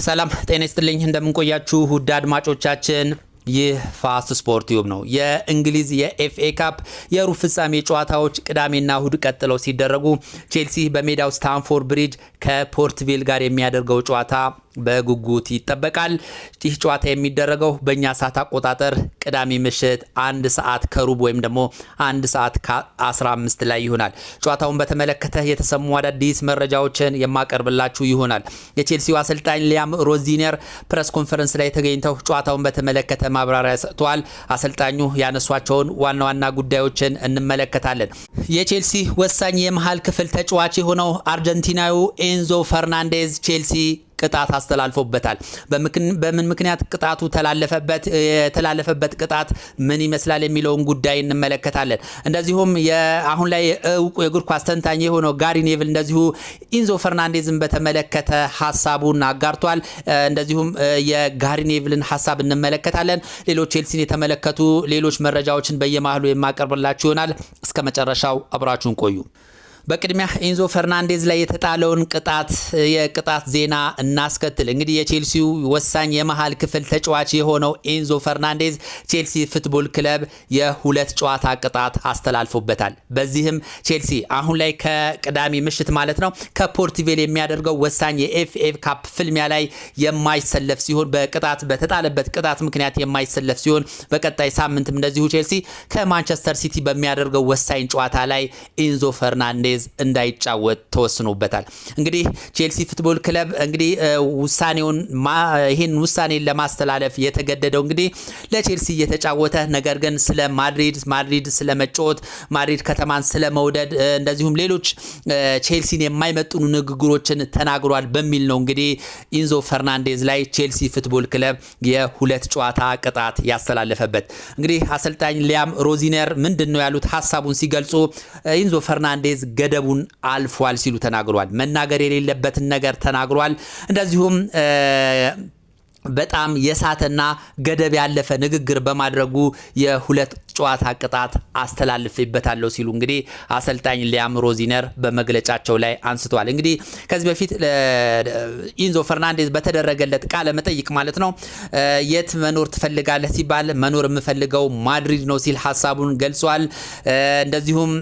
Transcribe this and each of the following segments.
ሰላም ጤና ይስጥልኝ እንደምን ቆያችሁ ውድ አድማጮቻችን ይህ ፋስት ስፖርት ዩብ ነው። የእንግሊዝ የኤፍኤ ካፕ የሩብ ፍጻሜ ጨዋታዎች ቅዳሜና እሁድ ቀጥለው ሲደረጉ ቼልሲ በሜዳው ስታንፎርድ ብሪጅ ከፖርትቬል ጋር የሚያደርገው ጨዋታ በጉጉት ይጠበቃል። ይህ ጨዋታ የሚደረገው በእኛ ሰዓት አቆጣጠር ቅዳሜ ምሽት 1 ሰዓት ከሩብ ወይም ደግሞ 1 ሰዓት ከ15 ላይ ይሆናል። ጨዋታውን በተመለከተ የተሰሙ አዳዲስ መረጃዎችን የማቀርብላችሁ ይሆናል። የቼልሲው አሰልጣኝ ሊያም ሮዚነር ፕሬስ ኮንፈረንስ ላይ ተገኝተው ጨዋታውን በተመለከተ ማብራሪያ ሰጥተዋል። አሰልጣኙ ያነሷቸውን ዋና ዋና ጉዳዮችን እንመለከታለን። የቼልሲ ወሳኝ የመሃል ክፍል ተጫዋች የሆነው አርጀንቲናዊው ኤንዞ ፈርናንዴዝ ቼልሲ ቅጣት አስተላልፎበታል። በምን ምክንያት ቅጣቱ የተላለፈበት ቅጣት ምን ይመስላል የሚለውን ጉዳይ እንመለከታለን። እንደዚሁም አሁን ላይ እውቁ የእግር ኳስ ተንታኝ የሆነው ጋሪ ኔቭል እንደዚሁ ኢንዞ ፈርናንዴዝን በተመለከተ ሀሳቡን አጋርቷል። እንደዚሁም የጋሪ ኔቭልን ሀሳብ እንመለከታለን። ሌሎች ቼልሲን የተመለከቱ ሌሎች መረጃዎችን በየማህሉ የማቀርብላችሁ ይሆናል። እስከ መጨረሻው አብራችሁን ቆዩ። በቅድሚያ ኤንዞ ፈርናንዴዝ ላይ የተጣለውን የቅጣት ዜና እናስከትል። እንግዲህ የቼልሲው ወሳኝ የመሃል ክፍል ተጫዋች የሆነው ኤንዞ ፈርናንዴዝ ቼልሲ ፉትቦል ክለብ የ2 ጨዋታ ቅጣት አስተላልፎበታል። በዚህም ቼልሲ አሁን ላይ ከቅዳሜ ምሽት ማለት ነው ከፖርትቬል የሚያደርገው ወሳኝ የኤፍኤ ካፕ ፍልሚያ ላይ የማይሰለፍ ሲሆን በተጣለበት ቅጣት ምክንያት የማይሰለፍ ሲሆን በቀጣይ ሳምንትም እንደዚሁ ቼልሲ ከማንቸስተር ሲቲ በሚያደርገው ወሳኝ ጨዋታ ላይ ኤንዞ ፈርናንዴዝ እንዳይጫወት ተወስኖበታል። እንግዲህ ቼልሲ ፉትቦል ክለብ እንግዲህ ይሄን ውሳኔን ለማስተላለፍ የተገደደው እንግዲህ ለቼልሲ እየተጫወተ ነገር ግን ስለ ማድሪድ ስለመጫወት ማድሪድ ከተማን ስለመውደድ እንደዚሁም ሌሎች ቼልሲን የማይመጥኑ ንግግሮችን ተናግሯል በሚል ነው እንግዲህ ኢንዞ ፈርናንዴዝ ላይ ቼልሲ ፉትቦል ክለብ የ2 ጨዋታ ቅጣት ያስተላለፈበት። እንግዲህ አሰልጣኝ ሊያም ሮዚነር ምንድነው ያሉት ሀሳቡን ሲገልጹ ኢንዞ ፈርናንዴዝ ገደቡን አልፏል ሲሉ ተናግሯል። መናገር የሌለበትን ነገር ተናግሯል። እንደዚሁም በጣም የሳተና ገደብ ያለፈ ንግግር በማድረጉ የ2 ጨዋታ ቅጣት አስተላልፈበታለሁ ሲሉ እንግዲህ አሰልጣኝ ሊያም ሮዚነር በመግለጫቸው ላይ አንስተዋል። እንግዲህ ከዚህ በፊት ኢንዞ ፈርናንዴዝ በተደረገለት ቃለ መጠይቅ ማለት ነው የት መኖር ትፈልጋለህ ሲባል መኖር የምፈልገው ማድሪድ ነው ሲል ሀሳቡን ገልጿል። እንደዚሁም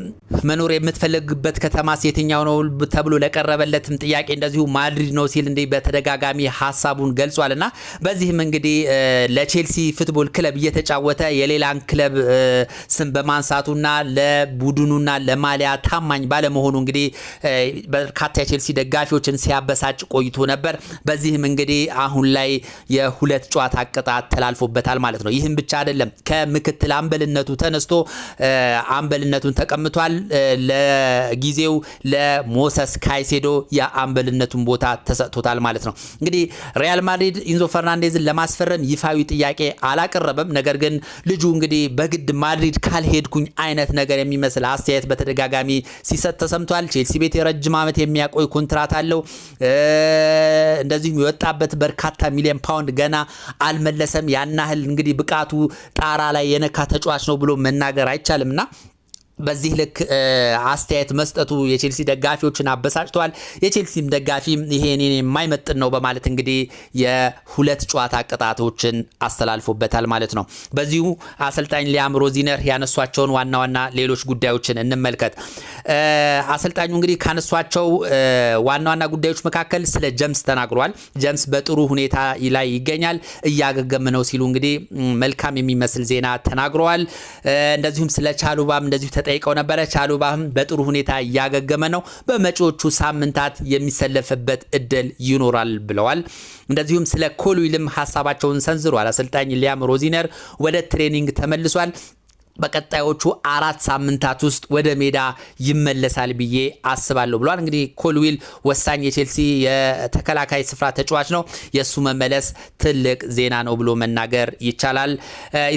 መኖር የምትፈልግበት ከተማስ የትኛው ነው ተብሎ ለቀረበለትም ጥያቄ እንደዚሁ ማድሪድ ነው ሲል እንዲህ በተደጋጋሚ ሀሳቡን ገልጿልና በዚህም እንግዲህ ለቼልሲ ፉትቦል ክለብ እየተጫወተ የሌላን ክለብ ስም በማንሳቱና ለቡድኑና ለማሊያ ታማኝ ባለመሆኑ እንግዲህ በርካታ የቼልሲ ደጋፊዎችን ሲያበሳጭ ቆይቶ ነበር። በዚህም እንግዲህ አሁን ላይ የ2 ጨዋታ ቅጣት ተላልፎበታል ማለት ነው። ይህም ብቻ አይደለም፣ ከምክትል አምበልነቱ ተነስቶ አምበልነቱን ተቀምጧል። ለጊዜው ለሞሰስ ካይሴዶ የአምበልነቱን ቦታ ተሰጥቶታል ማለት ነው። እንግዲህ ሪያል ማድሪድ ኢንዞ ፈርናንዴዝን ለማስፈረም ይፋዊ ጥያቄ አላቀረበም። ነገር ግን ልጁ እንግዲህ በግድ ማድሪድ ካልሄድኩኝ አይነት ነገር የሚመስል አስተያየት በተደጋጋሚ ሲሰጥ ተሰምቷል። ቼልሲ ቤት የረጅም ዓመት የሚያቆይ ኮንትራት አለው። እንደዚሁም የወጣበት በርካታ ሚሊዮን ፓውንድ ገና አልመለሰም። ያናህል እንግዲህ ብቃቱ ጣራ ላይ የነካ ተጫዋች ነው ብሎ መናገር አይቻልምና በዚህ ልክ አስተያየት መስጠቱ የቼልሲ ደጋፊዎችን አበሳጭቷል። የቼልሲም ደጋፊ ይሄ እኔን የማይመጥን ነው በማለት እንግዲህ የ2 ጨዋታ ቅጣቶችን አስተላልፎበታል ማለት ነው። በዚሁ አሰልጣኝ ሊያም ሮዚነር ያነሷቸውን ዋና ዋና ሌሎች ጉዳዮችን እንመልከት። አሰልጣኙ እንግዲህ ካነሷቸው ዋና ዋና ጉዳዮች መካከል ስለ ጀምስ ተናግሯል። ጀምስ በጥሩ ሁኔታ ላይ ይገኛል፣ እያገገመ ነው ሲሉ እንግዲህ መልካም የሚመስል ዜና ተናግረዋል። እንደዚሁም ስለ ቻሉባም እንደዚሁ ተጠይቀው ነበረ። ቻሉባም በጥሩ ሁኔታ እያገገመ ነው፣ በመጪዎቹ ሳምንታት የሚሰለፍበት እድል ይኖራል ብለዋል። እንደዚሁም ስለ ኮልዊልም ሀሳባቸውን ሰንዝሯል። አሰልጣኝ ሊያም ሮዚነር ወደ ትሬኒንግ ተመልሷል፣ በቀጣዮቹ 4 ሳምንታት ውስጥ ወደ ሜዳ ይመለሳል ብዬ አስባለሁ ብሏል። እንግዲህ ኮልዊል ወሳኝ የቼልሲ የተከላካይ ስፍራ ተጫዋች ነው። የሱ መመለስ ትልቅ ዜና ነው ብሎ መናገር ይቻላል።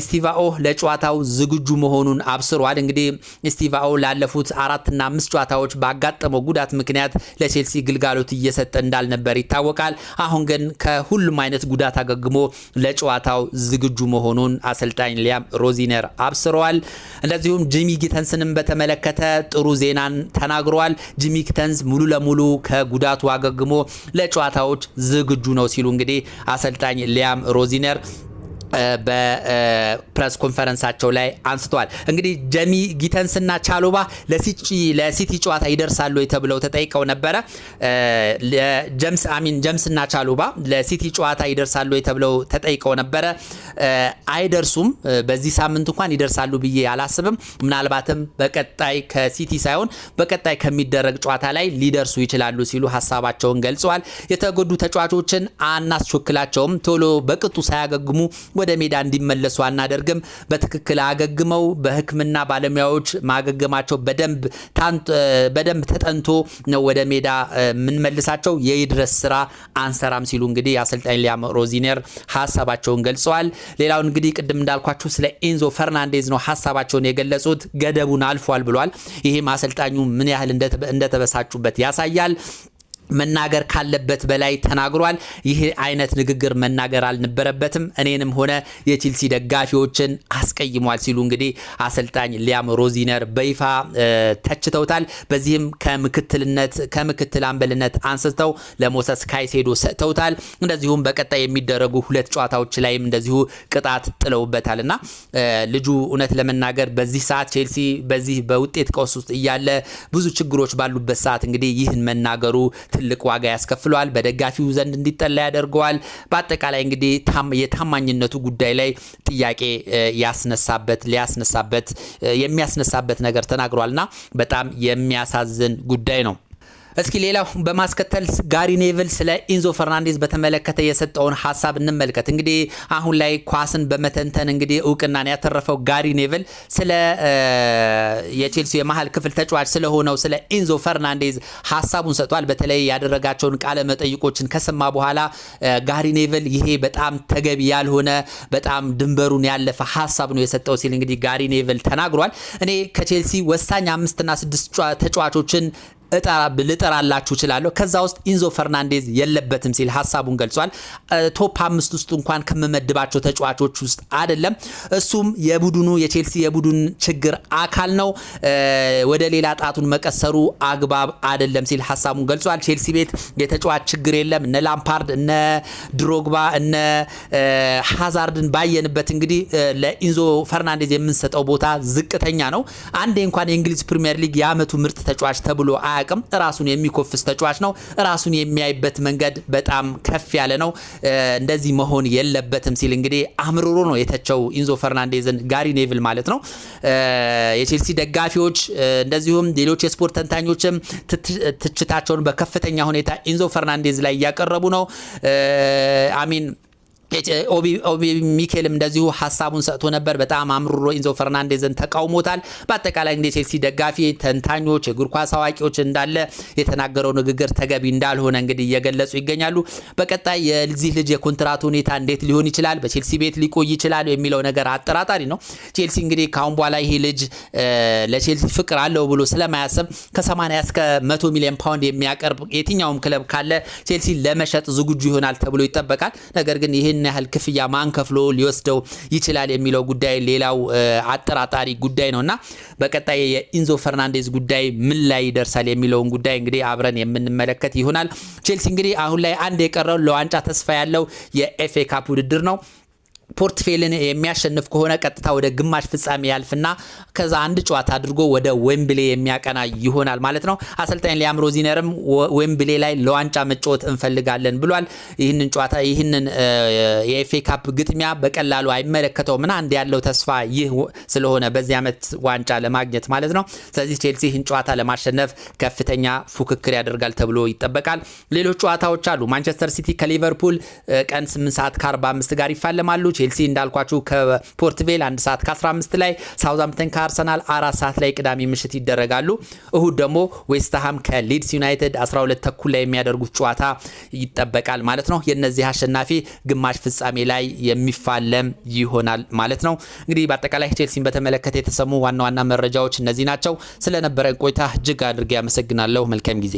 ኢስቲቫኦ ለጨዋታው ዝግጁ መሆኑን አብስሯል። እንግዲህ ኢስቲቫኦ ላለፉት 4 እና 5 ጨዋታዎች ባጋጠመው ጉዳት ምክንያት ለቼልሲ ግልጋሎት እየሰጠ እንዳልነበር ይታወቃል። አሁን ግን ከሁሉም አይነት ጉዳት አገግሞ ለጨዋታው ዝግጁ መሆኑን አሰልጣኝ ሊያም ሮዚነር አብስሯል። ተናግረዋል። እንደዚሁም ጂሚ ጊተንስንም በተመለከተ ጥሩ ዜናን ተናግረዋል። ጂሚ ጊተንስ ሙሉ ለሙሉ ከጉዳቱ አገግሞ ለጨዋታዎች ዝግጁ ነው ሲሉ እንግዲህ አሰልጣኝ ሊያም ሮዚነር በፕሬስ ኮንፈረንሳቸው ላይ አንስተዋል። እንግዲህ ጂሚ ጊተንስና ቻሎባ ለሲቲ ጨዋታ ይደርሳሉ ተብለው ተጠይቀው ነበረ። ጀምስና ቻሎባ ለሲቲ ጨዋታ ይደርሳሉ ተብለው ተጠይቀው ነበረ። አይደርሱም። በዚህ ሳምንት እንኳን ይደርሳሉ ብዬ አላስብም። ምናልባትም በቀጣይ ከሲቲ ሳይሆን በቀጣይ ከሚደረግ ጨዋታ ላይ ሊደርሱ ይችላሉ ሲሉ ሀሳባቸውን ገልጸዋል። የተጎዱ ተጫዋቾችን አናስቾክላቸውም፣ ቶሎ በቅጡ ሳያገግሙ ወደ ሜዳ እንዲመለሱ አናደርግም። በትክክል አገግመው በሕክምና ባለሙያዎች ማገገማቸው በደንብ ተጠንቶ ነው ወደ ሜዳ የምንመልሳቸው። የይድረስ ስራ አንሰራም ሲሉ እንግዲህ አሰልጣኝ ሊያም ሮዚነር ሀሳባቸውን ገልጸዋል። ሌላው እንግዲህ ቅድም እንዳልኳችሁ ስለ ኤንዞ ፈርናንዴዝ ነው ሀሳባቸውን የገለጹት። ገደቡን አልፏል ብሏል። ይሄም አሰልጣኙ ምን ያህል እንደተበሳጩበት ያሳያል። መናገር ካለበት በላይ ተናግሯል። ይህ አይነት ንግግር መናገር አልነበረበትም፣ እኔንም ሆነ የቼልሲ ደጋፊዎችን አስቀይሟል ሲሉ እንግዲህ አሰልጣኝ ሊያም ሮዚነር በይፋ ተችተውታል። በዚህም ከምክትል አምበልነት አንስተው ለሞሰስ ካይሴዶ ሰጥተውታል። እንደዚሁም በቀጣይ የሚደረጉ 2 ጨዋታዎች ላይም እንደዚሁ ቅጣት ጥለውበታልና ልጁ እውነት ለመናገር በዚህ ሰዓት ቼልሲ በዚህ በውጤት ቀውስ ውስጥ እያለ ብዙ ችግሮች ባሉበት ሰዓት እንግዲህ ይህን መናገሩ ትልቅ ዋጋ ያስከፍለዋል። በደጋፊው ዘንድ እንዲጠላ ያደርገዋል። በአጠቃላይ እንግዲህ የታማኝነቱ ጉዳይ ላይ ጥያቄ የሚያስነሳበት ነገር ተናግሯልና በጣም የሚያሳዝን ጉዳይ ነው። እስኪ ሌላው በማስከተል ጋሪ ኔቭል ስለ ኢንዞ ፈርናንዴዝ በተመለከተ የሰጠውን ሐሳብ እንመልከት። እንግዲህ አሁን ላይ ኳስን በመተንተን እንግዲህ እውቅናን ያተረፈው ጋሪ ኔቭል ስለ የቼልሲ የመሃል ክፍል ተጫዋች ስለሆነው ስለ ኢንዞ ፈርናንዴዝ ሐሳቡን ሰጥቷል። በተለይ ያደረጋቸውን ቃለ መጠይቆችን ከሰማ በኋላ ጋሪ ኔቭል ይሄ በጣም ተገቢ ያልሆነ በጣም ድንበሩን ያለፈ ሐሳብ ነው የሰጠው ሲል እንግዲህ ጋሪ ኔቭል ተናግሯል። እኔ ከቼልሲ ወሳኝ 5 እና 6 ተጫዋቾችን ልጠራላችሁ እችላለሁ፣ ከዛ ውስጥ ኢንዞ ፈርናንዴዝ የለበትም ሲል ሐሳቡን ገልጿል። ቶፕ 5 ውስጥ እንኳን ከመመድባቸው ተጫዋቾች ውስጥ አይደለም። እሱም የቼልሲ የቡድን ችግር አካል ነው። ወደ ሌላ ጣቱን መቀሰሩ አግባብ አይደለም ሲል ሐሳቡን ገልጿል። ቼልሲ ቤት የተጫዋች ችግር የለም። እነ ላምፓርድ፣ እነ ድሮግባ፣ እነ ሃዛርድን ባየንበት እንግዲህ ለኢንዞ ፈርናንዴዝ የምንሰጠው ቦታ ዝቅተኛ ነው። አንዴ እንኳን የእንግሊዝ ፕሪሚየር ሊግ የዓመቱ ምርጥ ተጫዋች ተብሎ አያውቅም። ራሱን የሚኮፍስ ተጫዋች ነው። ራሱን የሚያይበት መንገድ በጣም ከፍ ያለ ነው። እንደዚህ መሆን የለበትም ሲል እንግዲህ አምርሮ ነው የተቸው ኢንዞ ፈርናንዴዝን ጋሪ ኔቭል ማለት ነው። የቼልሲ ደጋፊዎች እንደዚሁም ሌሎች የስፖርት ተንታኞችም ትችታቸውን በከፍተኛ ሁኔታ ኢንዞ ፈርናንዴዝ ላይ እያቀረቡ ነው። ኦቢ ሚኬልም እንደዚሁ ሐሳቡን ሰጥቶ ነበር። በጣም አምርሮ ኢንዞ ፈርናንዴዝን ተቃውሞታል። በአጠቃላይ እንግዲህ ቼልሲ ደጋፊ፣ ተንታኞች፣ የእግር ኳስ አዋቂዎች እንዳለ የተናገረው ንግግር ተገቢ እንዳልሆነ እንግዲህ እየገለጹ ይገኛሉ። በቀጣይ የዚህ ልጅ የኮንትራት ሁኔታ እንዴት ሊሆን ይችላል፣ በቼልሲ ቤት ሊቆይ ይችላል የሚለው ነገር አጠራጣሪ ነው። ቼልሲ እንግዲህ ካሁን በኋላ ይሄ ልጅ ለቼልሲ ፍቅር አለው ብሎ ስለማያስብ ከ80 እስከ 100 ሚሊዮን ፓውንድ የሚያቀርብ የትኛውም ክለብ ካለ ቼልሲ ለመሸጥ ዝግጁ ይሆናል ተብሎ ይጠበቃል። ነገር ግን ይሄ ያህል ክፍያ ማን ከፍሎ ሊወስደው ይችላል የሚለው ጉዳይ ሌላው አጠራጣሪ ጉዳይ ነውና በቀጣይ የኢንዞ ፈርናንዴዝ ጉዳይ ምን ላይ ይደርሳል የሚለውን ጉዳይ እንግዲህ አብረን የምንመለከት ይሆናል። ቼልሲ እንግዲህ አሁን ላይ አንድ የቀረው ለዋንጫ ተስፋ ያለው የኤፍኤ ካፕ ውድድር ነው። ፖርትፌልን የሚያሸንፍ ከሆነ ቀጥታ ወደ ግማሽ ፍጻሜ ያልፍና ከዛ አንድ ጨዋታ አድርጎ ወደ ዌምብሌ የሚያቀና ይሆናል ማለት ነው። አሰልጣኝ ሊያም ሮዚነርም ዌምብሌ ላይ ለዋንጫ መጫወት እንፈልጋለን ብሏል። ይህንን የኤፍኤ ካፕ ግጥሚያ በቀላሉ አይመለከተውም እና አንድ ያለው ተስፋ ይህ ስለሆነ በዚህ ዓመት ዋንጫ ለማግኘት ማለት ነው። ስለዚህ ቼልሲ ይህን ጨዋታ ለማሸነፍ ከፍተኛ ፉክክር ያደርጋል ተብሎ ይጠበቃል። ሌሎች ጨዋታዎች አሉ። ማንቸስተር ሲቲ ከሊቨርፑል ቀን 8:45 ጋር ይፋለማሉ። ቼልሲ እንዳልኳችሁ ከፖርትቬል 1:15 ላይ፣ ሳውዛምፕተን ከአርሰናል 4 ላይ ቅዳሜ ምሽት ይደረጋሉ። እሁድ ደግሞ ዌስትሃም ከሊድስ ዩናይትድ 12:30 ላይ የሚያደርጉት ጨዋታ ይጠበቃል ማለት ነው። የነዚህ አሸናፊ ግማሽ ፍጻሜ ላይ የሚፋለም ይሆናል ማለት ነው። እንግዲህ በአጠቃላይ ቼልሲን በተመለከተ የተሰሙ ዋና ዋና መረጃዎች እነዚህ ናቸው። ስለነበረን ቆይታ እጅግ አድርጌ አመሰግናለሁ። መልካም ጊዜ